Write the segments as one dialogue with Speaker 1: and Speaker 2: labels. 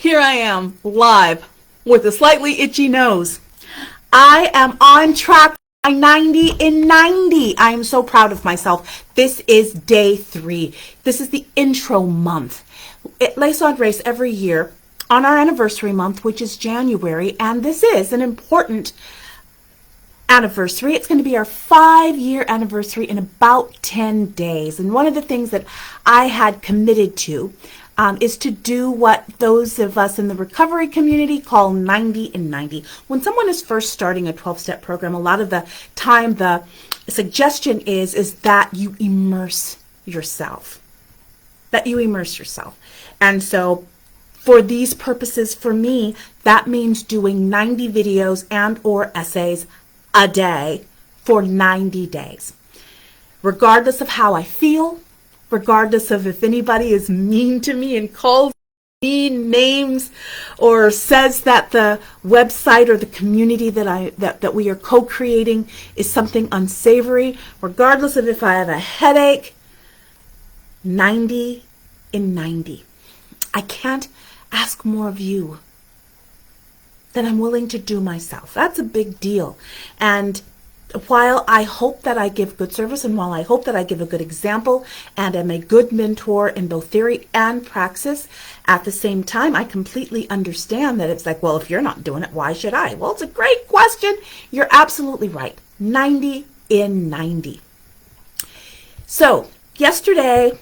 Speaker 1: Here I am, live, with a slightly itchy nose. I am on track for 90 in 90. I am so proud of myself. This is day 3. This is the intro month. At Les Andres every year, on our anniversary month, which is January, and this is an important anniversary. It's going to be our 5-year anniversary in about 10 days. And one of the things that I had committed to is to do what those of us in the recovery community call 90 in 90. When someone is first starting a 12-step program, a lot of the time the suggestion is that you immerse yourself. And so for these purposes, for me, that means doing 90 videos and or essays a day for 90 days. Regardless of how I feel, regardless of if anybody is mean to me and calls me names or says that the website or the community that we are co-creating is something unsavory, regardless of if I have a headache, 90 in 90. I can't ask more of you than I'm willing to do myself. That's a big deal. And while I hope that I give good service, and while I hope that I give a good example and am a good mentor in both theory and praxis, at the same time, I completely understand that it's like, well, if you're not doing it, why should I? Well, it's a great question. You're absolutely right. 90 in 90. So yesterday,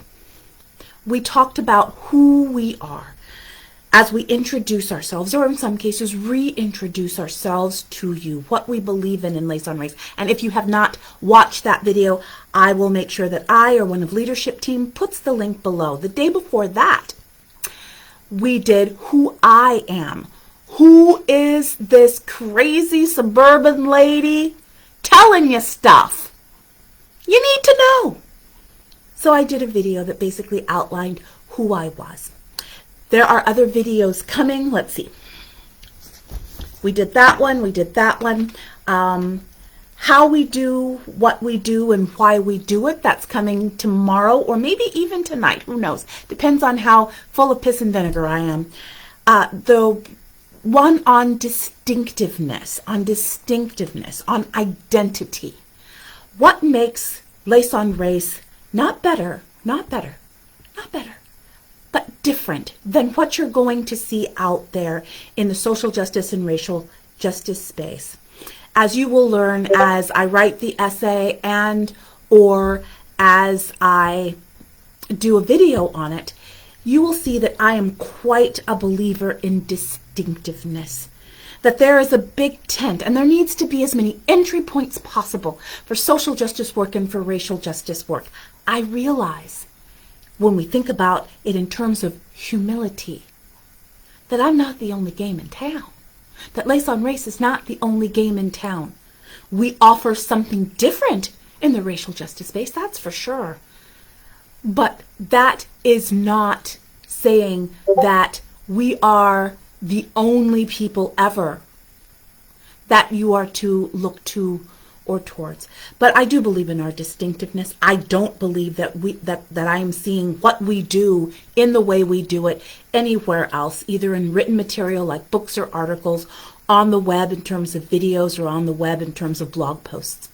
Speaker 1: we talked about who we are as we introduce ourselves, or in some cases reintroduce ourselves to you, what we believe in Les Andres. And if you have not watched that video, I will make sure that I or one of leadership team puts the link below. The day before that, we did who I am. Who is this crazy suburban lady telling you stuff? You need to know. So I did a video that basically outlined who I was. There are other videos coming. Let's see. We did that one. How we do what we do and why we do it, that's coming tomorrow or maybe even tonight. Who knows? Depends on how full of piss and vinegar I am. The one on distinctiveness, on identity. What makes Les Andres not better, but different than what you're going to see out there in the social justice and racial justice space. As you will learn as I write the essay and or as I do a video on it, you will see that I am quite a believer in distinctiveness. That there is a big tent and there needs to be as many entry points possible for social justice work and for racial justice work. I realize when we think about it in terms of humility, that I'm not the only game in town. That Les Andres is not the only game in town. We offer something different in the racial justice space, that's for sure. But that is not saying that we are the only people ever that you are to look to or towards. But I do believe in our distinctiveness. I don't believe that that I am seeing what we do in the way we do it anywhere else, either in written material like books or articles, on the web in terms of videos, or on the web in terms of blog posts.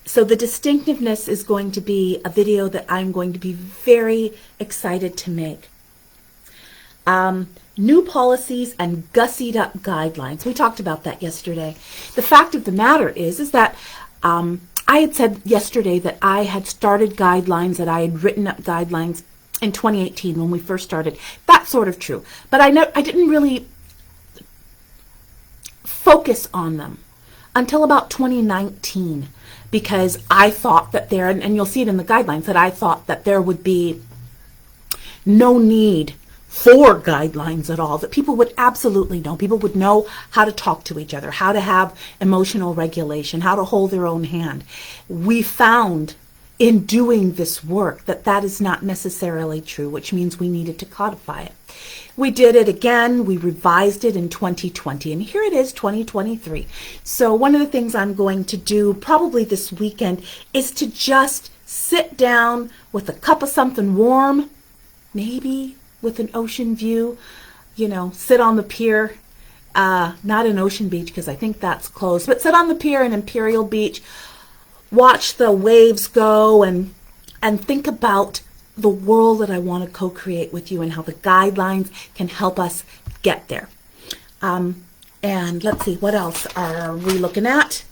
Speaker 1: So the distinctiveness is going to be a video that I'm going to be very excited to make. New policies and gussied up guidelines. We talked about that yesterday. The fact of the matter is that I had said yesterday that I had started guidelines, that I had written up guidelines in 2018 when we first started. That's sort of true. But I didn't really focus on them until about 2019 because I thought that and you'll see it in the guidelines, that I thought that there would be no need for guidelines at all, that people would absolutely know. People would know how to talk to each other, how to have emotional regulation, how to hold their own hand. We found in doing this work that that is not necessarily true, which means we needed to codify it. We did it again. We revised it in 2020, and here it is, 2023. So one of the things I'm going to do probably this weekend is to just sit down with a cup of something warm, maybe with an ocean view, sit on the pier, not in Ocean Beach because I think that's closed, but sit on the pier in Imperial Beach, watch the waves go and think about the world that I want to co-create with you and how the guidelines can help us get there. And let's see, what else are we looking at?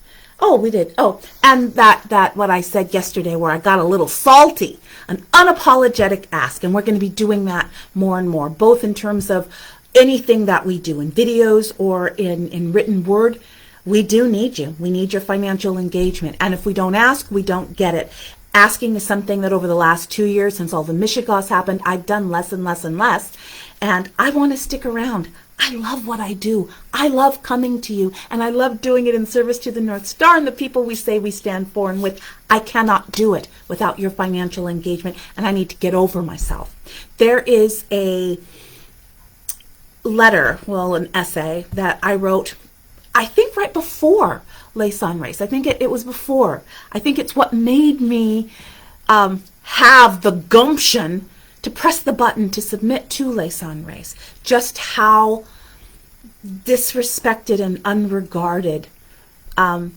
Speaker 1: Oh, we did. Oh, and that what I said yesterday where I got a little salty, an unapologetic ask. And we're going to be doing that more and more, both in terms of anything that we do in videos or in written word. We do need you. We need your financial engagement. And if we don't ask, we don't get it. Asking is something that over the last 2 years, since all the Michigas happened, I've done less and less and less. And I want to stick around. I love what I do. I love coming to you. And I love doing it in service to the North Star and the people we say we stand for and with. I cannot do it without your financial engagement. And I need to get over myself. There is a letter, an essay that I wrote, I think right before Les Son Race. I think it was before. I think it's what made me have the gumption to press the button to submit to Les Son Race. Just how disrespected and unregarded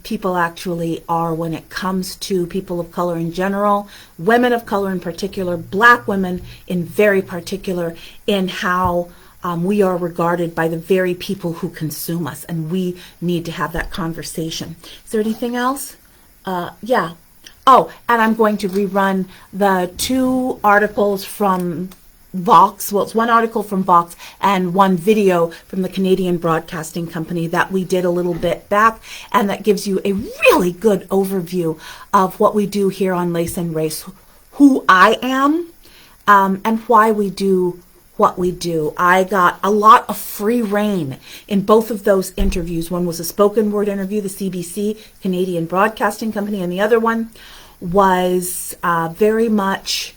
Speaker 1: people actually are when it comes to people of color in general, women of color in particular, Black women in very particular, in how we are regarded by the very people who consume us, and we need to have that conversation. Is there anything else? Yeah. Oh, and I'm going to rerun the 2 articles from Vox. Well, it's 1 article from Vox and 1 video from the Canadian Broadcasting Company that we did a little bit back, and that gives you a really good overview of what we do here on Lace and Race, who I am, and why we do what we do. I got a lot of free reign in both of those interviews. One was a spoken word interview, the CBC, Canadian Broadcasting Company, and the other one was very much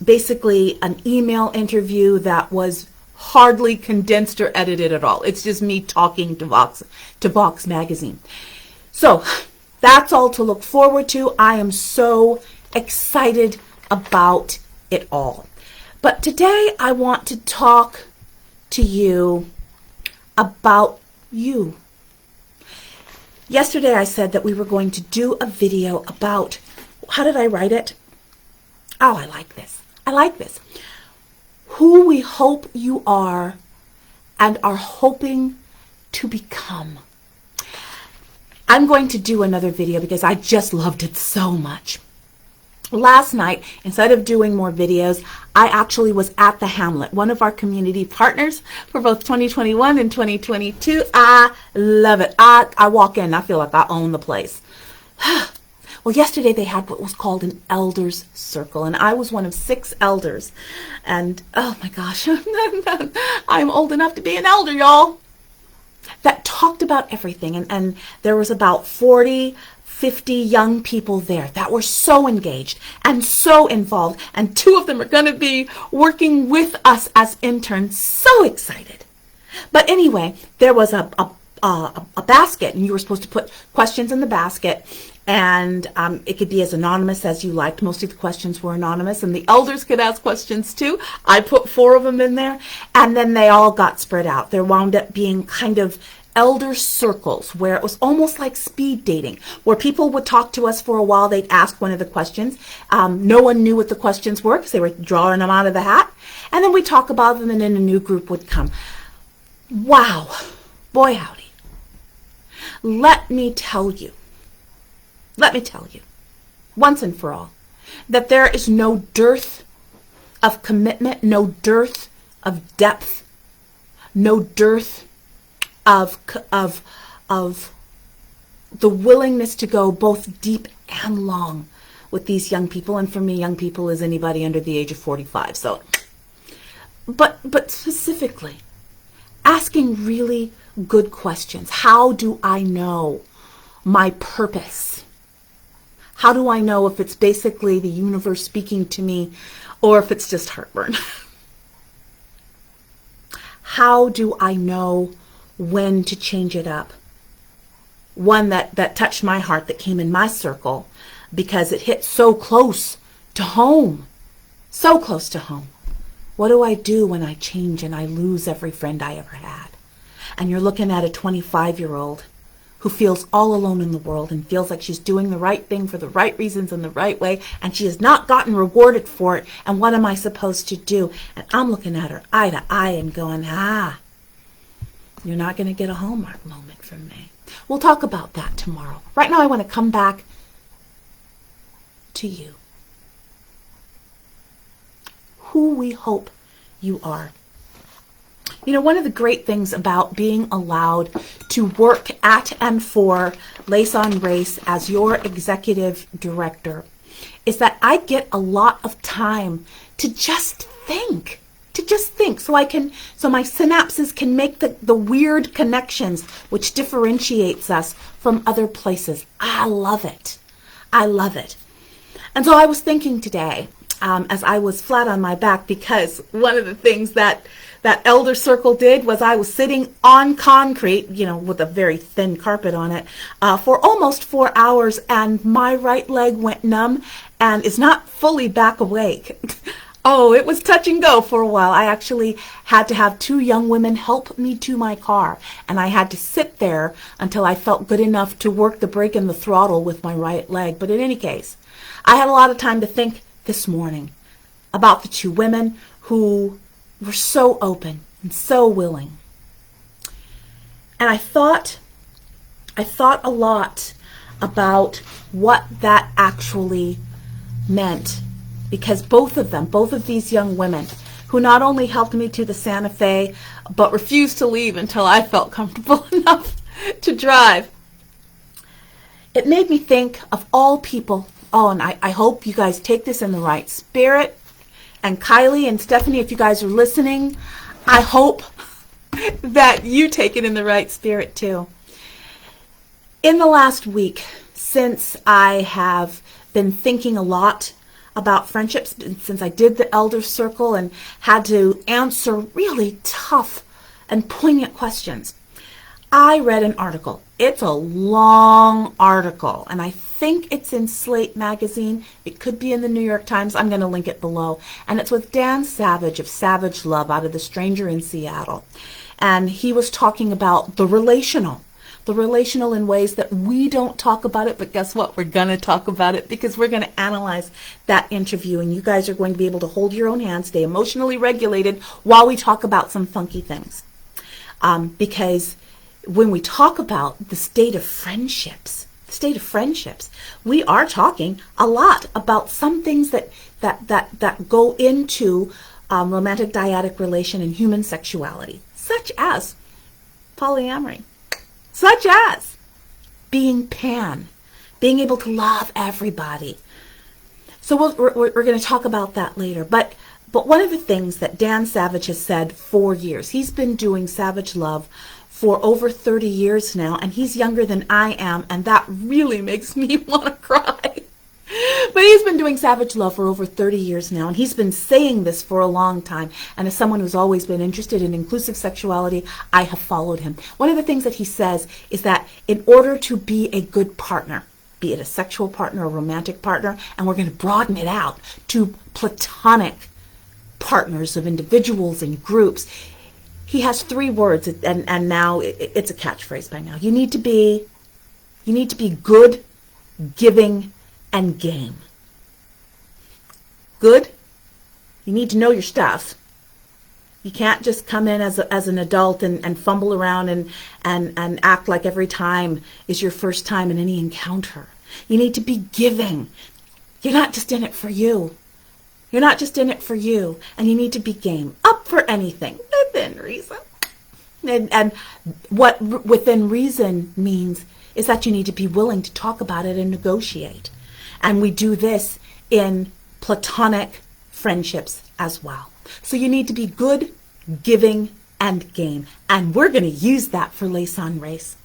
Speaker 1: basically an email interview that was hardly condensed or edited at all. It's just me talking to Vox magazine. So that's all to look forward to. I am so excited about it all. But today I want to talk to you about you. Yesterday I said that we were going to do a video about, how did I write it? Oh, I like this. I like this. Who we hope you are and are hoping to become. I'm going to do another video because I just loved it so much. Last night, instead of doing more videos, I actually was at the Hamlet, one of our community partners for both 2021 and 2022. I love it. I walk in, I feel like I own the place. Well, yesterday they had what was called an elders circle, and I was one of 6 elders. And oh my gosh, I'm old enough to be an elder, y'all. That talked about everything, and there was about 50 young people there that were so engaged and so involved, and 2 of them are going to be working with us as interns. So excited. But anyway, there was a basket, and you were supposed to put questions in the basket, and it could be as anonymous as you liked. Most of the questions were anonymous, and the elders could ask questions too. I put 4 of them in there, and then they all got spread out. There wound up being kind of elder circles where it was almost like speed dating, where people would talk to us for a while. They'd ask one of the questions. No one knew what the questions were because they were drawing them out of the hat. And then we'd talk about them, and then a new group would come. Wow. Boy, howdy. Let me tell you, once and for all, that there is no dearth of commitment, no dearth of depth, no dearth of the willingness to go both deep and long with these young people. And for me, young people is anybody under the age of 45. So, but specifically, asking really good questions. How do I know my purpose? How do I know if it's basically the universe speaking to me or if it's just heartburn? How do I know when to change it up? One that touched my heart, that came in my circle, because it hit so close to home. So close to home. What do I do when I change and I lose every friend I ever had? And you're looking at a 25-year-old who feels all alone in the world and feels like she's doing the right thing for the right reasons in the right way, and she has not gotten rewarded for it. And what am I supposed to do? And I'm looking at her eye to eye and going, you're not going to get a Hallmark moment from me. We'll talk about that tomorrow. Right now I want to come back to you. Who we hope you are. You know, one of the great things about being allowed to work at and for Lace on Race as your executive director is that I get a lot of time to just think. So my synapses can make the weird connections which differentiates us from other places. I love it. And so I was thinking today, as I was flat on my back, because one of the things that elder circle did was I was sitting on concrete, with a very thin carpet on it, for almost 4 hours, and my right leg went numb and is not fully back awake. Oh, it was touch and go for a while. I actually had to have 2 young women help me to my car, and I had to sit there until I felt good enough to work the brake and the throttle with my right leg. But in any case, I had a lot of time to think this morning about the 2 women who were so open and so willing. And I thought a lot about what that actually meant, because both of these young women, who not only helped me to the Santa Fe, but refused to leave until I felt comfortable enough to drive. It made me think of all people. Oh, and I hope you guys take this in the right spirit. And Kylie and Stephanie, if you guys are listening, I hope that you take it in the right spirit too. In the last week, since I have been thinking a lot about friendships, since I did the Elder Circle and had to answer really tough and poignant questions, I read an article. It's a long article, and I think it's in Slate magazine. It could be in the New York Times. I'm going to link it below. And it's with Dan Savage of Savage Love out of The Stranger in Seattle. And he was talking about the relational in ways that we don't talk about it, but guess what? We're going to talk about it because we're going to analyze that interview, and you guys are going to be able to hold your own hand, stay emotionally regulated while we talk about some funky things. Because when we talk about the state of friendships, we are talking a lot about some things that go into romantic dyadic relation and human sexuality, such as polyamory, such as being pan, being able to love everybody. So we're going to talk about that later. But one of the things that Dan Savage has said for years, he's been doing Savage Love for over 30 years now, and he's younger than I am, and that really makes me want to cry. But he's been doing Savage Love for over 30 years now, and he's been saying this for a long time. And as someone who's always been interested in inclusive sexuality, I have followed him. One of the things that he says is that in order to be a good partner, be it a sexual partner or romantic partner, and we're going to broaden it out to platonic partners of individuals and groups, he has 3 words, and now it's a catchphrase by now. You need to be good, giving, and game. Good. You need to know your stuff. You can't just come in as an adult and fumble around and act like every time is your first time in any encounter. You need to be giving. You're not just in it for you. And you need to be game. Up for anything. Within reason. And what within reason means is that you need to be willing to talk about it and negotiate. And we do this in platonic friendships as well. So you need to be good, giving, and game. And we're going to use that for Lace on Race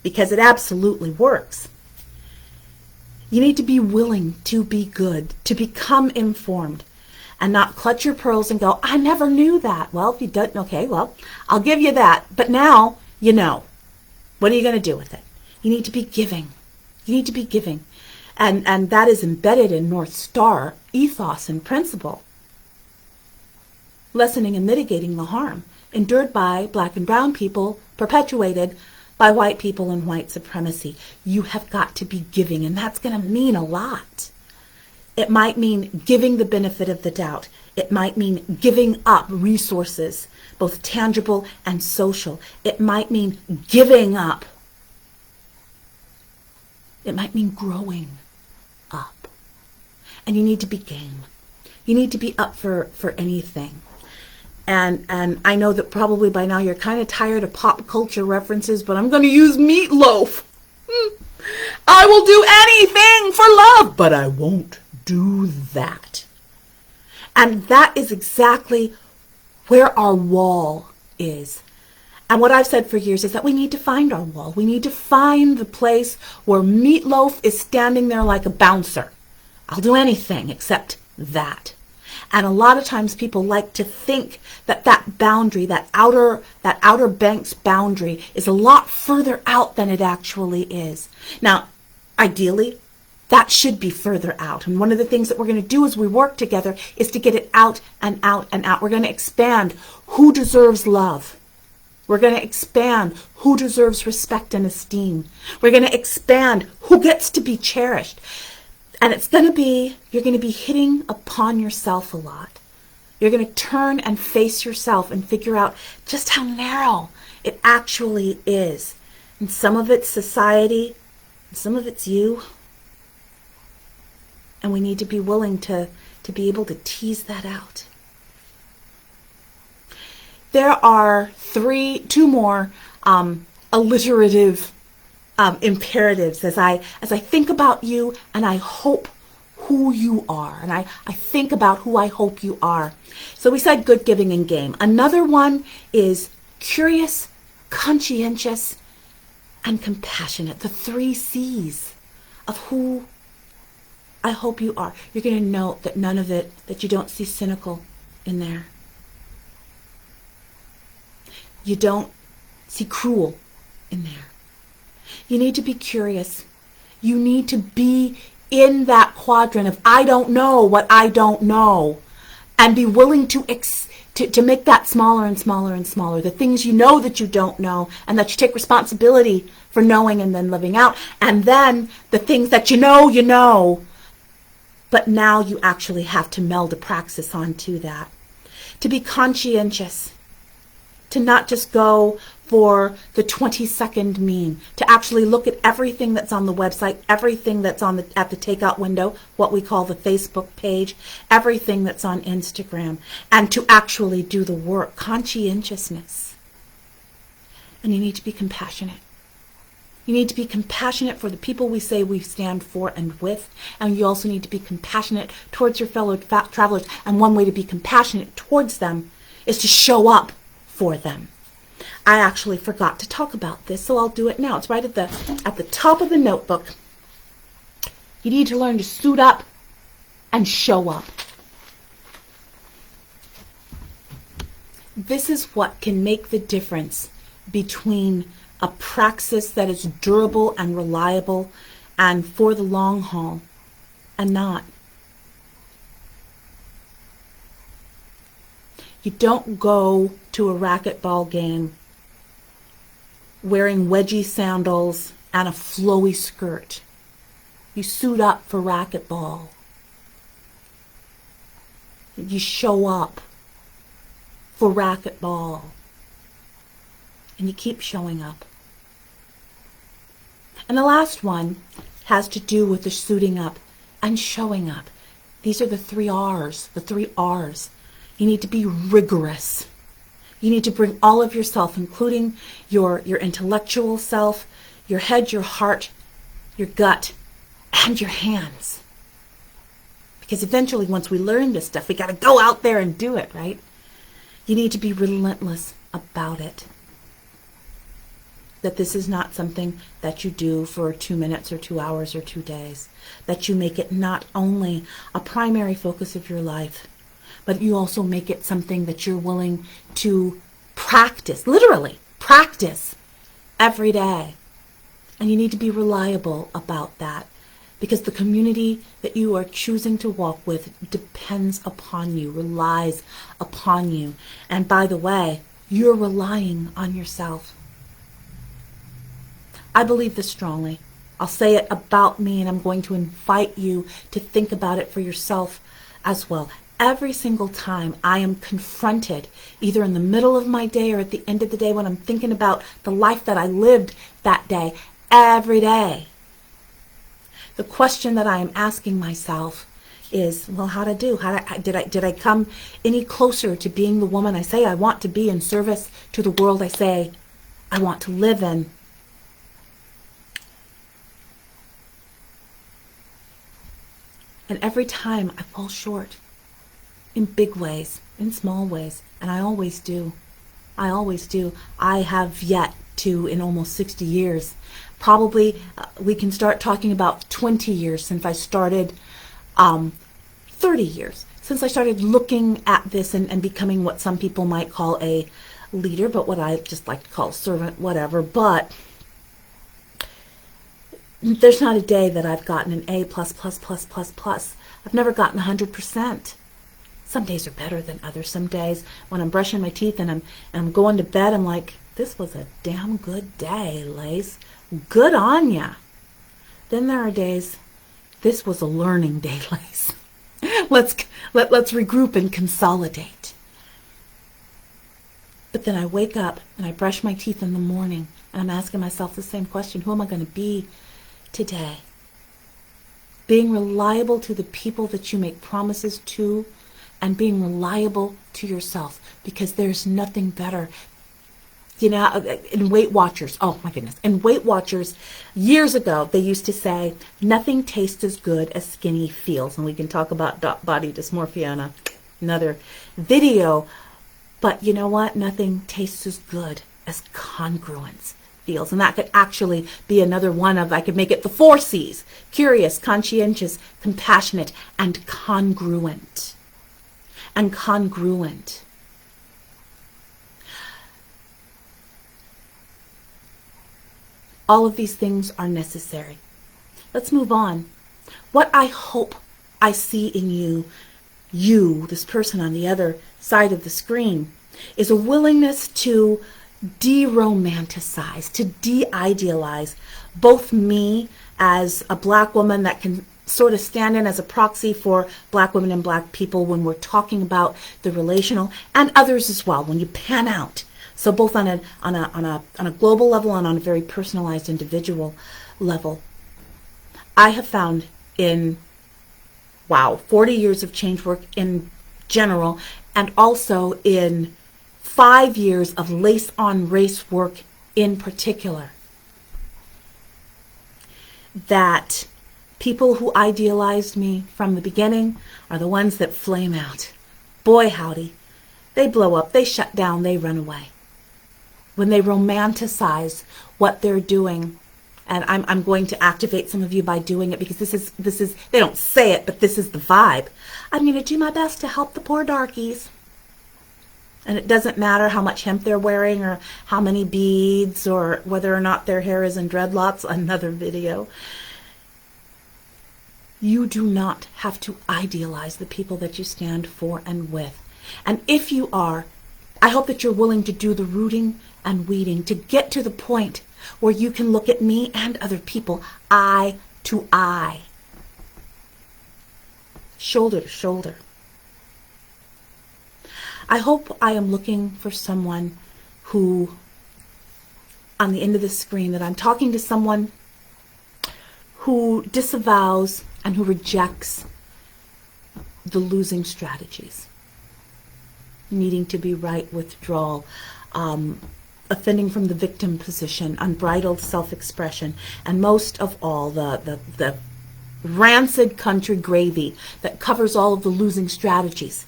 Speaker 1: because it absolutely works. You need to be willing to be good, to become informed, and not clutch your pearls and go, I never knew that. Well, if you don't, okay, well, I'll give you that. But now you know. What are you going to do with it? You need to be giving. And that is embedded in North Star ethos and principle. lessening and mitigating the harm endured by Black and brown people, perpetuated by white people and white supremacy. You have got to be giving, and that's going to mean a lot. It might mean giving the benefit of the doubt. It might mean giving up resources, both tangible and social. It might mean giving up. It might mean growing up. And you need to be game. You need to be up for anything. And I know that probably by now you're kind of tired of pop culture references, but I'm going to use Meatloaf. I will do anything for love, but I won't do that. And that is exactly where our wall is. And what I've said for years is that we need to find our wall. We need to find the place where Meatloaf is standing there like a bouncer. I'll do anything except that. And a lot of times people like to think that that boundary, that outer Banks boundary is a lot further out than it actually is. Now, ideally, that should be further out. And one of the things that we're going to do as we work together is to get it out and out and out. We're going to expand who deserves love. We're going to expand who deserves respect and esteem. We're going to expand who gets to be cherished. And it's going to be, you're going to be hitting upon yourself a lot. You're going to turn and face yourself and figure out just how narrow it actually is. And some of it's society, and some of it's you. And we need to be willing to be able to tease that out. There are two more alliterative imperatives as I think about you and I hope who you are. And I think about who I hope you are. So we said good, giving, and game. Another one is curious, conscientious, and compassionate. The 3 C's of who I hope you are. You're going to note that none of it, that you don't see cynical in there. You don't see cruel in there. You need to be curious. You need to be in that quadrant of I don't know what I don't know, and be willing to make that smaller and smaller and smaller. The things you know that you don't know and that you take responsibility for knowing and then living out. And then the things that you know, but now you actually have to meld a praxis onto that. To be conscientious. To not just go for the 20-second meme, to actually look at everything that's on the website, everything that's at the takeout window, what we call the Facebook page, everything that's on Instagram, and to actually do the work. Conscientiousness. And you need to be compassionate. You need to be compassionate for the people we say we stand for and with, and you also need to be compassionate towards your fellow travelers. And one way to be compassionate towards them is to show up for them. I actually forgot to talk about this, so I'll do it now. It's right at the top of the notebook. You need to learn to suit up and show up. This is what can make the difference between a praxis that is durable and reliable and for the long haul and not. You don't go to a racquetball game wearing wedgie sandals and a flowy skirt. You suit up for racquetball. You show up for racquetball. And you keep showing up. And the last one has to do with the suiting up and showing up. These are the 3 R's, the 3 R's. You need to be rigorous. You need to bring all of yourself, including your intellectual self, your head, your heart, your gut, and your hands. Because eventually, once we learn this stuff, we got to go out there and do it, right? You need to be relentless about it. That this is not something that you do for 2 minutes or 2 hours or 2 days. That you make it not only a primary focus of your life, but you also make it something that you're willing to practice, literally practice every day. And you need to be reliable about that. because the community that you are choosing to walk with depends upon you, relies upon you. And by the way, you're relying on yourself. I believe this strongly. I'll say it about me, and I'm going to invite you to think about it for yourself as well. Every single time I am confronted, either in the middle of my day or at the end of the day when I'm thinking about the life that I lived that day, every day, the question that I am asking myself is, well, how'd I do? Did I come any closer to being the woman I say I want to be in service to the world I say I want to live in? And every time I fall short, in big ways, in small ways, and I always do. I always do. I have yet to, in almost 60 years, probably we can start talking about 20 years since I started, 30 years since I started looking at this and becoming what some people might call a leader, but what I just like to call a servant, whatever. But there's not a day that I've gotten an A+++++. I've never gotten 100%. Some days are better than others. Some days when I'm brushing my teeth and I'm going to bed, I'm like, this was a damn good day, Lace. Good on ya. Then there are days, this was a learning day, Lace. Let's regroup and consolidate. But then I wake up and I brush my teeth in the morning and I'm asking myself the same question: who am I going to be today? Being reliable to the people that you make promises to, and being reliable to yourself, because there's nothing better. You know, in Weight Watchers, oh my goodness, in Weight Watchers, years ago, they used to say, nothing tastes as good as skinny feels. And we can talk about body dysmorphia on another video. But you know what? Nothing tastes as good as congruence feels. And that could actually be another one of, I could make it the 4 C's: curious, conscientious, compassionate, and congruent. And congruent. All of these things are necessary. Let's move on. What I hope I see in you, this person on the other side of the screen, is a willingness to de-romanticize, to de-idealize both me as a Black woman that can sort of stand in as a proxy for Black women and Black people when we're talking about the relational, and others as well when you pan out. So both on a global level and on a very personalized individual level. I have found in 40 years of change work in general, and also in 5 years of lace on race work in particular, that people who idealized me from the beginning are the ones that flame out. Boy, howdy. They blow up, they shut down, they run away. When they romanticize what they're doing, and I'm going to activate some of you by doing it, because this is they don't say it, but this is the vibe. I'm going to do my best to help the poor darkies. And it doesn't matter how much hemp they're wearing or how many beads or whether or not their hair is in dreadlocks, another video. You do not have to idealize the people that you stand for and with. And if you are, I hope that you're willing to do the rooting and weeding to get to the point where you can look at me and other people eye to eye, shoulder to shoulder. I hope I am looking for someone who, on the end of the screen, that I'm talking to someone who disavows and who rejects the losing strategies. Needing to be right, withdrawal, offending from the victim position, unbridled self-expression, and most of all, the rancid country gravy that covers all of the losing strategies.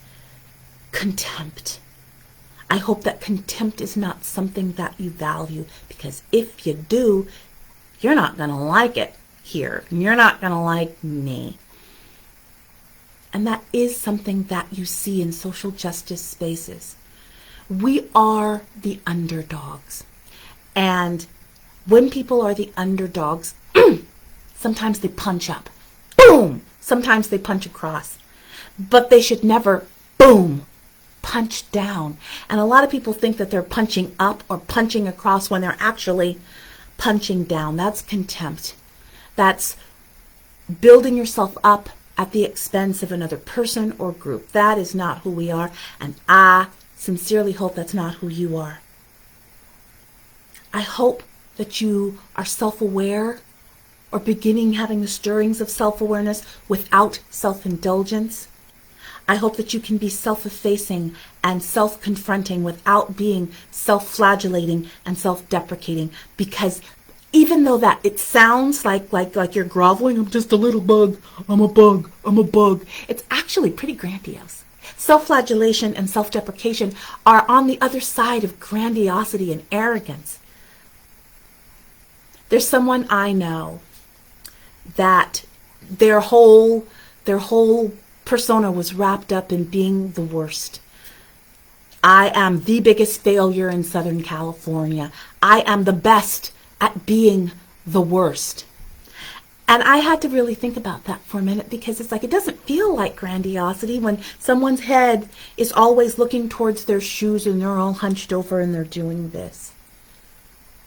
Speaker 1: Contempt. I hope that contempt is not something that you value, because if you do, you're not going to like it here. You're not going to like me. And that is something that you see in social justice spaces. We are the underdogs. And when people are the underdogs, sometimes they punch up. boom. Sometimes they punch across, but they should never, boom, punch down. And a lot of people think that they're punching up or punching across when they're actually punching down. That's contempt. That's building yourself up at the expense of another person or group. That is not who we are, and I sincerely hope that's not who you are. I hope that you are self-aware or beginning having the stirrings of self-awareness without self-indulgence. I hope that you can be self-effacing and self-confronting without being self-flagellating and self-deprecating, because even though that it sounds like you're groveling, I'm just a little bug, I'm a bug, it's actually pretty grandiose. Self-flagellation and self-deprecation are on the other side of grandiosity and arrogance. There's someone I know that their whole persona was wrapped up in being the worst. I am the biggest failure in Southern California. I am the best at being the worst. And I had to really think about that for a minute, because it's like, it doesn't feel like grandiosity when someone's head is always looking towards their shoes and they're all hunched over and they're doing this.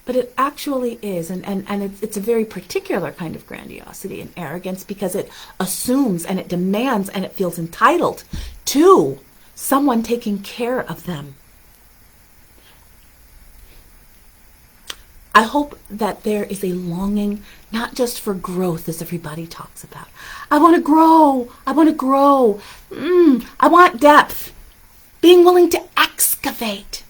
Speaker 1: But it actually is, and it's a very particular kind of grandiosity and arrogance, because it assumes and it demands and it feels entitled to someone taking care of them. I hope that there is a longing, not just for growth, as everybody talks about. I want to grow. I want to grow. I want depth. Being willing to excavate.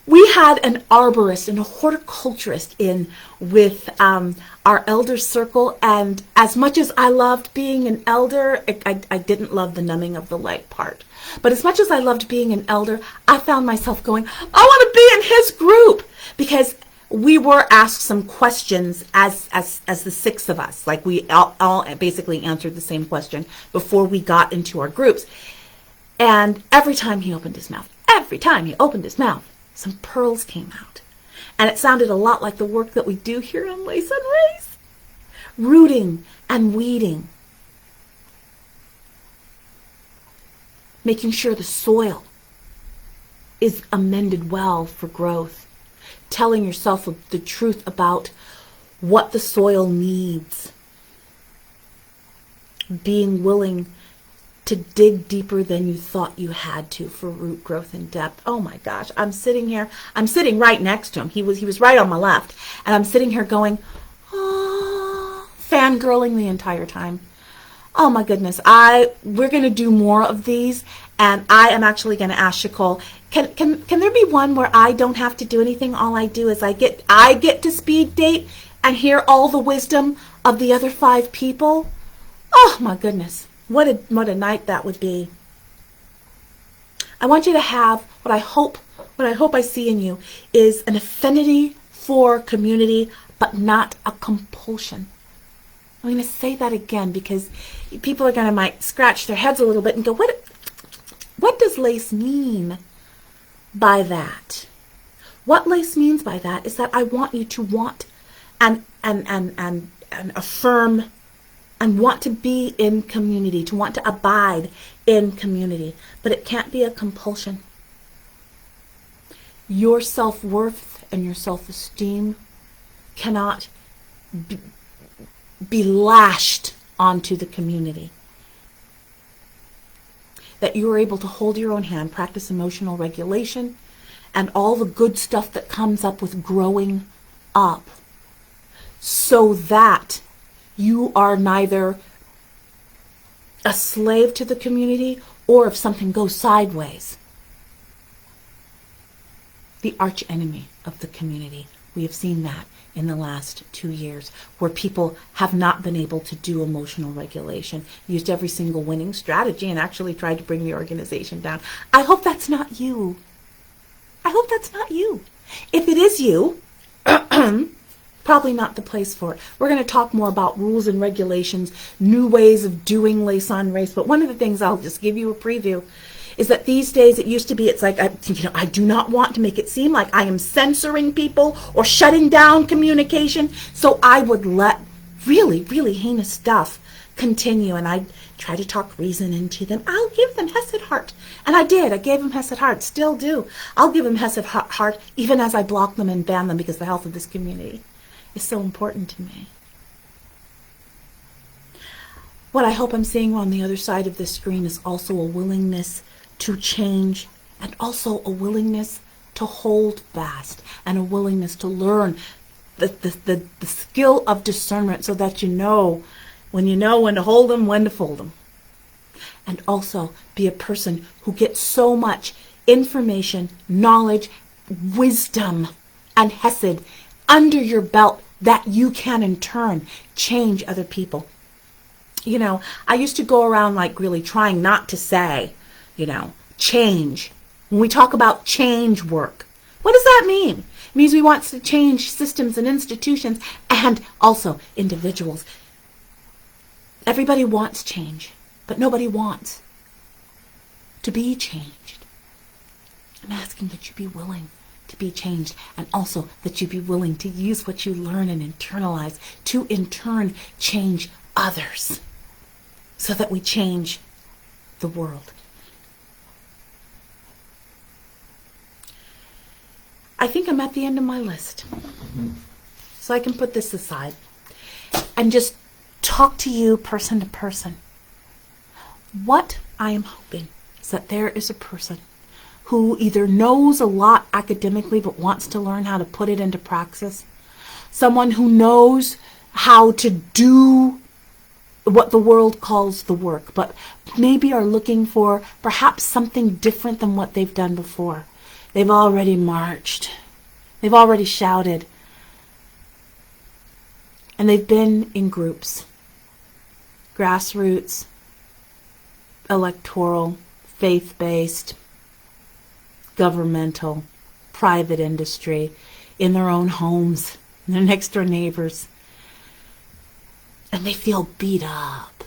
Speaker 1: We had an arborist and a horticulturist in with our elder circle, and as much as I loved being an elder, I didn't love the numbing of the leg part. But as much as I loved being an elder, I found myself going, I want to be in his group, because we were asked some questions as the six of us. Like, we all basically answered the same question before we got into our groups. And every time he opened his mouth, some pearls came out. And it sounded a lot like the work that we do here on Lace on Race. Rooting and weeding. Making sure the soil is amended well for growth. Telling yourself the truth about what the soil needs. Being willing to dig deeper than you thought you had to for root growth and depth. Oh my gosh, I'm sitting right next to him. He was right on my left. And I'm sitting here going, oh, fangirling the entire time. Oh my goodness, we're going to do more of these, and I am actually going to ask Shakol, can there be one where I don't have to do anything? All I do is I get to speed date and hear all the wisdom of the other 5 people. Oh my goodness, what a night that would be. I want you to have what I hope I see in you is an affinity for community, but not a compulsion. I'm going to say that again, because people are going to might scratch their heads a little bit and go, what does Lace mean by that? What Lace means by that is that I want you to want and affirm and want to be in community, to want to abide in community. But it can't be a compulsion. Your self-worth and your self-esteem cannot be lashed onto the community. That you are able to hold your own hand, practice emotional regulation, and all the good stuff that comes up with growing up, so that you are neither a slave to the community, or if something goes sideways, the arch enemy of the community. We have seen that in the last 2 years, where people have not been able to do emotional regulation, used every single winning strategy, and actually tried to bring the organization down. I hope that's not you. I hope that's not you. If it is you, probably not the place for it. We're going to talk more about rules and regulations, new ways of doing Lace on Race, but one of the things, I'll just give you a preview, is that these days it used to be, it's like, I do not want to make it seem like I am censoring people or shutting down communication, so I would let really, really heinous stuff continue, and I try to talk reason into them, I'll give them Hesed heart. And I did. I gave them Hesed heart. Still do. I'll give them Hesed heart even as I block them and ban them, because the health of this community is so important to me. What I hope I'm seeing on the other side of this screen is also a willingness to change, and also a willingness to hold fast, and a willingness to learn the skill of discernment, so that you know when to hold them, when to fold them. And also be a person who gets so much information, knowledge, wisdom, and Hesed under your belt that you can in turn change other people. You know, I used to go around like really trying not to say, change. When we talk about change work, what does that mean? It means we want to change systems and institutions, and also individuals. Everybody wants change, but nobody wants to be changed. I'm asking that you be willing to be changed, and also that you be willing to use what you learn and internalize to in turn change others, so that we change the world. I think I'm at the end of my list. So I can put this aside and just talk to you person to person. What I am hoping is that there is a person who either knows a lot academically but wants to learn how to put it into praxis. Someone who knows how to do what the world calls the work, but maybe are looking for perhaps something different than what they've done before. They've already marched. They've already shouted. And they've been in groups. Grassroots, electoral, faith-based, governmental, private industry, in their own homes, their next door neighbors. And they feel beat up.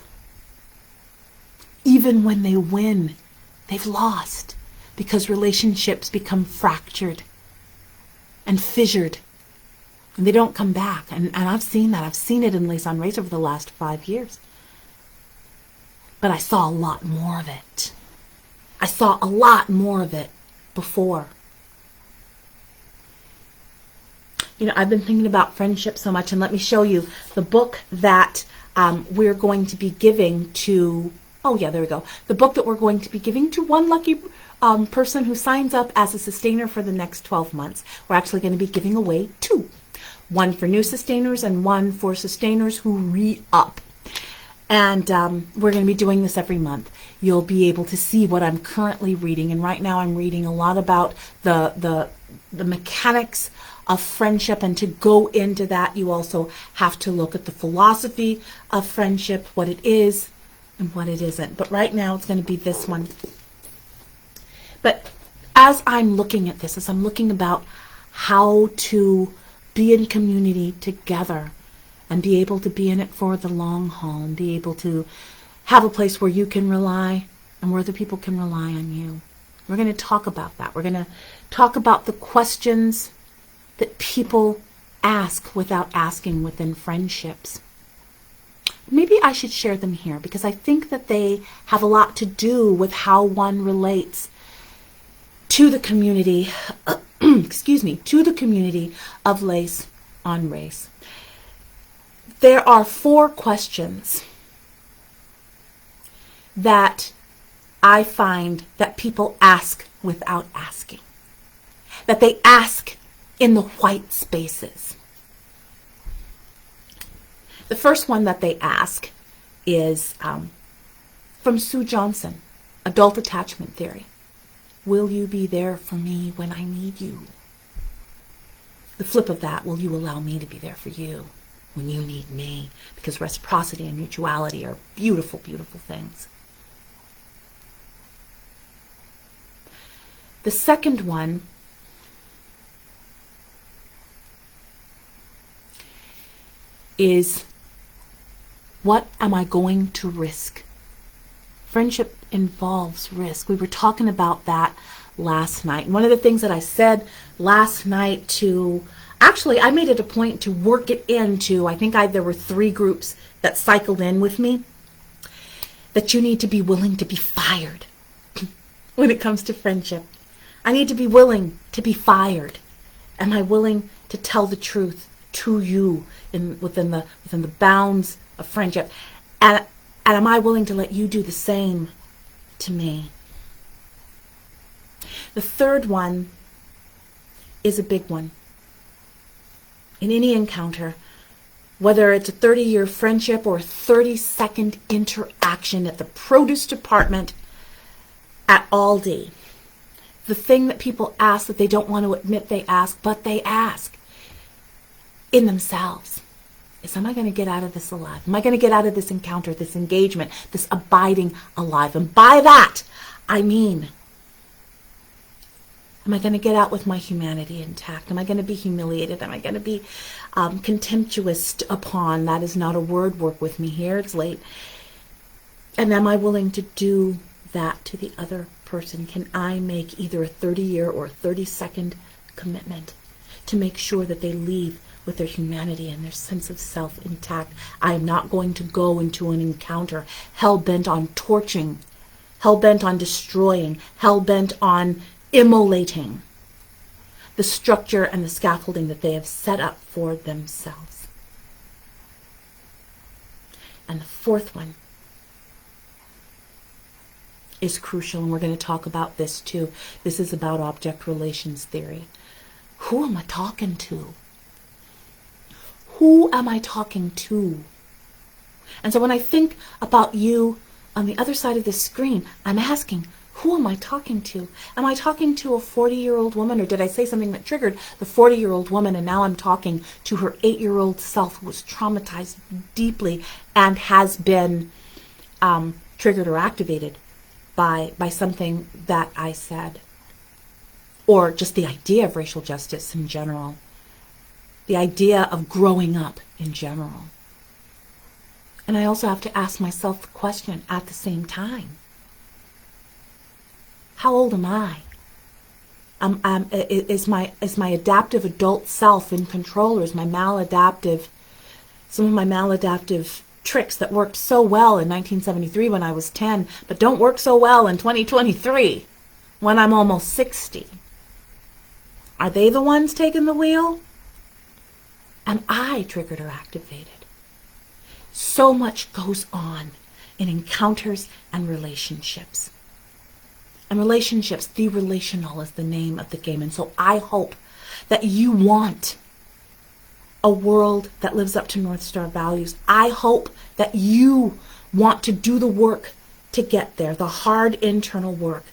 Speaker 1: Even when they win, they've lost, because relationships become fractured and fissured, and they don't come back. And I've seen that. I've seen it in Les on Race over the last 5 years. But I saw a lot more of it. I saw a lot more of it before. I've been thinking about friendship so much, and let me show you the book that we're going to be giving to, the book that we're going to be giving to one lucky person who signs up as a sustainer for the next 12 months. We're actually going to be giving away 2. One for new sustainers and one for sustainers who re-up. And we're going to be doing this every month. You'll be able to see what I'm currently reading. And right now I'm reading a lot about the mechanics of friendship. And to go into that, you also have to look at the philosophy of friendship, what it is and what it isn't. But right now it's going to be this one. But as I'm looking at this, as I'm looking about how to be in community together, and be able to be in it for the long haul, and be able to have a place where you can rely and where other people can rely on you. We're going to talk about that. We're going to talk about the questions that people ask without asking within friendships. Maybe I should share them here, because I think that they have a lot to do with how one relates to the community, to the community of Les on Race. There are 4 questions that I find that people ask without asking, that they ask in the white spaces. The first one that they ask is from Sue Johnson, Adult Attachment Theory. Will you be there for me when I need you? The flip of that, will you allow me to be there for you when you need me? Because reciprocity and mutuality are beautiful, beautiful things. The second one is, what am I going to risk? Friendship involves risk. We were talking about that last night. And one of the things that I said last night to Actually, I made it a point to work it into, there were 3 groups that cycled in with me, that you need to be willing to be fired when it comes to friendship. I need to be willing to be fired. Am I willing to tell the truth to you within the bounds of friendship? And am I willing to let you do the same to me? The third one is a big one. In any encounter, whether it's a 30-year friendship or a 30-second interaction at the produce department at Aldi, the thing that people ask that they don't want to admit they ask, but they ask in themselves is, am I going to get out of this alive? Am I going to get out of this encounter, this engagement, this abiding alive? And by that, I mean, am I going to get out with my humanity intact? Am I going to be humiliated? Am I going to be contemptuous upon? That is not a word. Work with me here. It's late. And am I willing to do that to the other person? Can I make either a 30-year or a 30-second commitment to make sure that they leave with their humanity and their sense of self intact? I am not going to go into an encounter hell-bent on torching, hell-bent on destroying, hell-bent on immolating the structure and the scaffolding that they have set up for themselves. And the fourth one is crucial, and we're going to talk about this too. This is about object relations theory. Who am I talking to? Who am I talking to? And so when I think about you on the other side of the screen, I'm asking, who am I talking to? Am I talking to a 40-year-old woman, or did I say something that triggered the 40-year-old woman, and now I'm talking to her 8-year-old self who was traumatized deeply and has been triggered or activated by something that I said, or just the idea of racial justice in general, the idea of growing up in general. And I also have to ask myself the question at the same time, how old am I? Is my adaptive adult self in control, or is some of my maladaptive tricks that worked so well in 1973 when I was 10, but don't work so well in 2023 when I'm almost 60? Are they the ones taking the wheel? Am I triggered or activated? So much goes on in encounters and relationships. And relationships, the relational is the name of the game. And so I hope that you want a world that lives up to North Star values. I hope that you want to do the work to get there, the hard internal work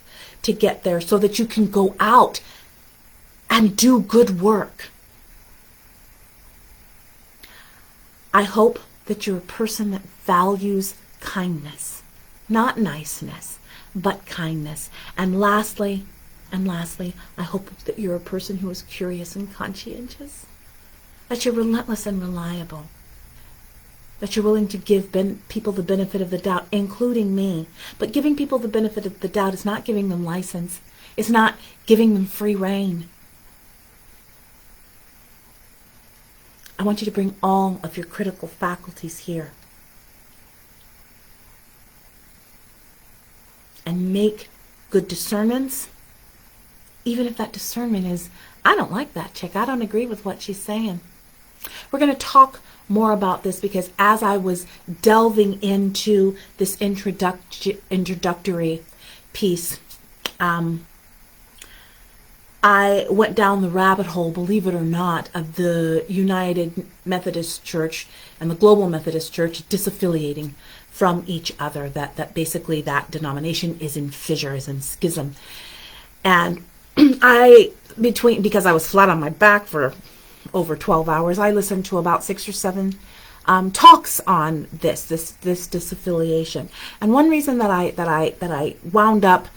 Speaker 1: to get there, so that you can go out and do good work. I hope that you're a person that values kindness, not niceness, but kindness. And lastly, I hope that you're a person who is curious and conscientious, that you're relentless and reliable, that you're willing to give people the benefit of the doubt, including me. But giving people the benefit of the doubt is not giving them license. It's not giving them free rein. I want you to bring all of your critical faculties here and make good discernments, even if that discernment is, I don't like that chick, I don't agree with what she's saying. We're going to talk more about this, because as I was delving into this introductory piece, I went down the rabbit hole, believe it or not, of the United Methodist Church and the Global Methodist Church disaffiliating from each other, that basically that denomination is in fissure, is in schism. And because I was flat on my back for over 12 hours, I listened to about 6 or 7 talks on this disaffiliation. And one reason that I wound up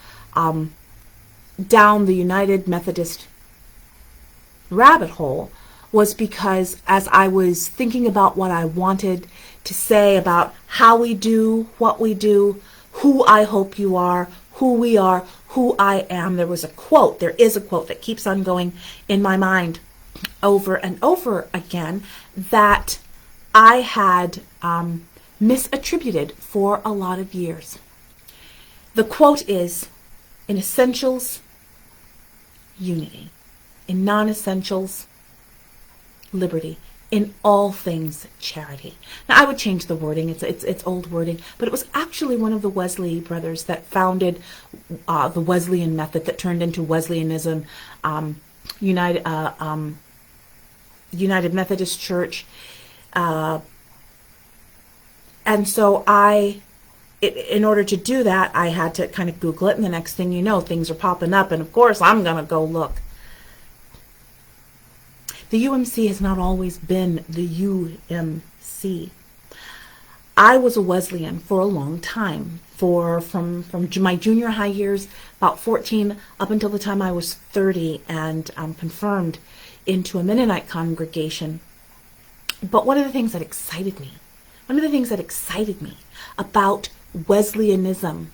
Speaker 1: down the United Methodist rabbit hole was because, as I was thinking about what I wanted to say about how we do what we do, who I hope you are, who we are, who I am, there is a quote that keeps on going in my mind. over and over again that I had misattributed for a lot of years. The quote is, in essentials, unity. In non-essentials, liberty. In all things, charity. Now, I would change the wording. It's old wording, but it was actually one of the Wesley brothers that founded the Wesleyan method that turned into Wesleyanism, United Methodist Church. And so in order to do that, I had to kind of Google it, and the next thing you know, things are popping up, and of course, I'm going to go look. The UMC has not always been the UMC. I was a Wesleyan for a long time, from my junior high years, about 14, up until the time I was 30, and confirmed into a Mennonite congregation. But one of the things that excited me about Wesleyanism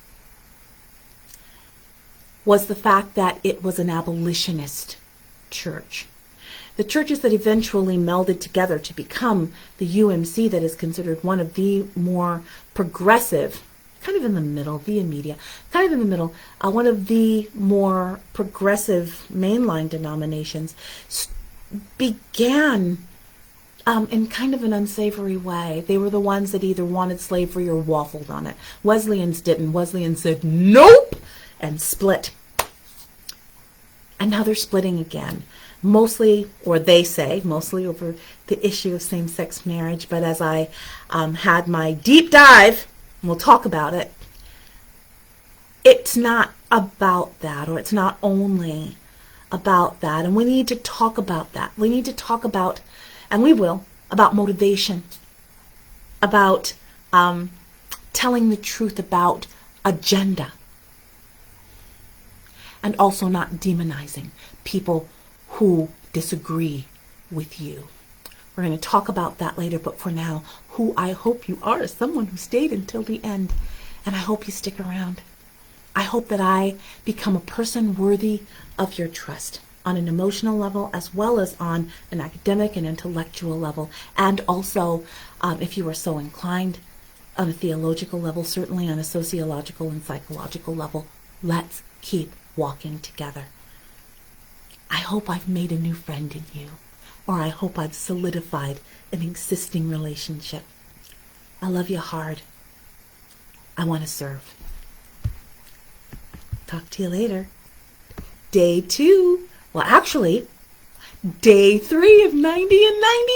Speaker 1: was the fact that it was an abolitionist church. The churches that eventually melded together to become the UMC, that is considered one of the more progressive, kind of in the middle, via media, kind of in the middle, one of the more progressive mainline denominations, began in kind of an unsavory way. They were the ones that either wanted slavery or waffled on it. Wesleyans didn't. Wesleyans said, nope, and split. And now they're splitting again. Mostly, or they say, mostly over the issue of same-sex marriage. But as I had my deep dive, and we'll talk about it, it's not about that, or it's not only about that. And we need to talk about that. We need to talk about, and we will, about motivation, about telling the truth about agenda, and also not demonizing people who disagree with you. We're going to talk about that later, but for now, who I hope you are is someone who stayed until the end, and I hope you stick around. I hope that I become a person worthy of your trust on an emotional level, as well as on an academic and intellectual level, and also, if you are so inclined, on a theological level, certainly on a sociological and psychological level. Let's keep walking together. I hope I've made a new friend in you, or I hope I've solidified an existing relationship. I love you hard. I want to serve. Talk to you later. Day 2. Well, actually, day 3 of 90 and 90